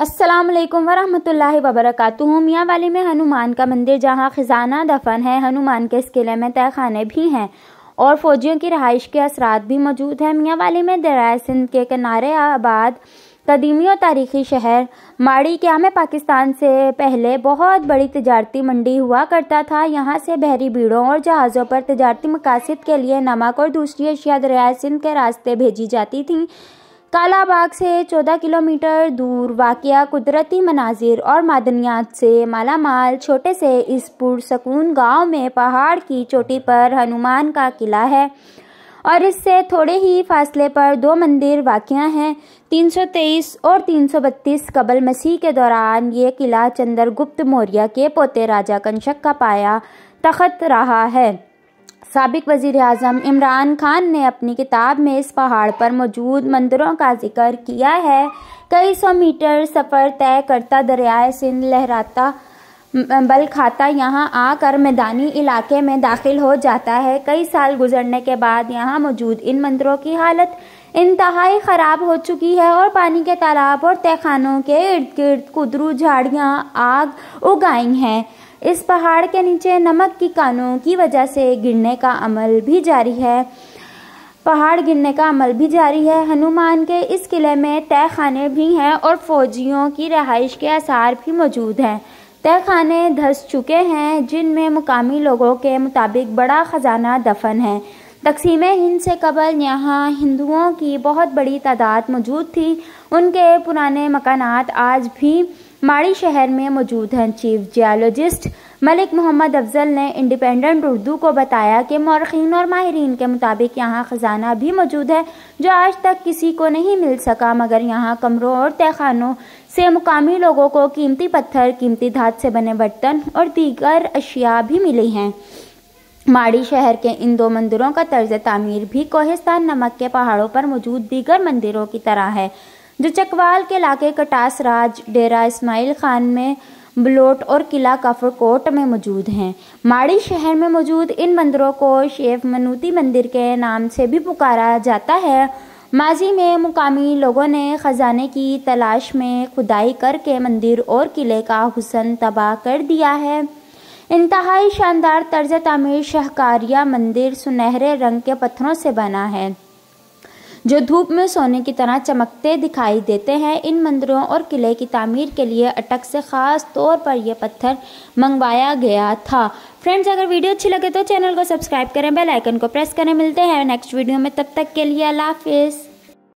अस्सलामुअलैकुम वरहमतुल्लाहि वबरकातुहू। मियाँ वाली में हनुमान का मंदिर, जहाँ खजाना दफन है। हनुमान के इस किले में तहखाने भी हैं और फौजियों की रहाइश के असरात भी मौजूद हैं। मियाँ वाली में दरियाए सिंध के किनारे आबाद कदीमी और तारीखी शहर माड़ी क्या में पाकिस्तान से पहले बहुत बड़ी तिजारती मंडी हुआ करता था। यहाँ से बहरी भीड़ों और जहाज़ों पर तिजारती मकासद के लिए नमक और दूसरी अशिया दरियाए सिंध के रास्ते भेजी जाती थीं। कालाबाग से 14 किलोमीटर दूर वाक़िया कुदरती मनाजिर और मादनियात से मालामाल छोटे से इस पुरसकून गांव में पहाड़ की चोटी पर हनुमान का किला है और इससे थोड़े ही फासले पर दो मंदिर वाक़िया हैं। 323 और 332 कबल मसीह के दौरान ये किला चंद्रगुप्त मौर्य के पोते राजा कंशक का पाया तख्त रहा है। साबिक वज़ीर आज़म इमरान खान ने अपनी किताब में इस पहाड़ पर मौजूद मंदिरों का जिक्र किया है। कई सौ मीटर सफ़र तय करता दरियाए सिंध लहराता बल खाता यहाँ आकर मैदानी इलाके में दाखिल हो जाता है। कई साल गुजरने के बाद यहाँ मौजूद इन मंदिरों की हालत इंतहाई ख़राब हो चुकी है और पानी के तालाब और तहखानों के इर्द गिर्द कुदरू झाड़ियाँ आग उगाई हैं। इस पहाड़ के नीचे नमक की कानों की वजह से गिरने का अमल भी जारी है। हनुमान के इस किले में तहखाने भी हैं और फौजियों की रहाइश के आसार भी मौजूद हैं। तहखाने धंस चुके हैं जिनमें मुकामी लोगों के मुताबिक बड़ा खजाना दफन है। तकसीम हिंद से कबल यहाँ हिंदुओं की बहुत बड़ी तादाद मौजूद थी। उनके पुराने मकानात आज भी माड़ी शहर में मौजूद हैं। चीफ जियोलॉजिस्ट मलिक मोहम्मद अफजल ने इंडिपेंडेंट उर्दू को बताया कि मौरखीन और माहिरीन के मुताबिक यहाँ खजाना भी मौजूद है जो आज तक किसी को नहीं मिल सका, मगर यहाँ कमरों और तहखानों से मुकामी लोगों को कीमती पत्थर, कीमती धात से बने बर्तन और दीगर अशिया भी मिली हैं। माड़ी शहर के इन दो मंदिरों का तर्ज तामीर भी कोहिस्तान नमक के पहाड़ों पर मौजूद दीगर मंदिरों की तरह है जो चकवाल के इलाके कटास राज, डेरा इस्माइल खान में बलोट और किला काफरकोट में मौजूद हैं। माड़ी शहर में मौजूद इन मंदिरों को शेफ मनूती मंदिर के नाम से भी पुकारा जाता है। माजी में मुकामी लोगों ने खजाने की तलाश में खुदाई करके मंदिर और किले का हुस्न तबाह कर दिया है। इंतहाई शानदार तर्ज तामीर शाहकारिया मंदिर सुनहरे रंग के पत्थरों से बना है जो धूप में सोने की तरह चमकते दिखाई देते हैं। इन मंदिरों और किले की तामीर के लिए अटक से ख़ास तौर पर यह पत्थर मंगवाया गया था। फ्रेंड्स, अगर वीडियो अच्छी लगे तो चैनल को सब्सक्राइब करें, बेल आइकन को प्रेस करें। मिलते हैं नेक्स्ट वीडियो में, तब तक के लिए अल्लाह हाफिज़।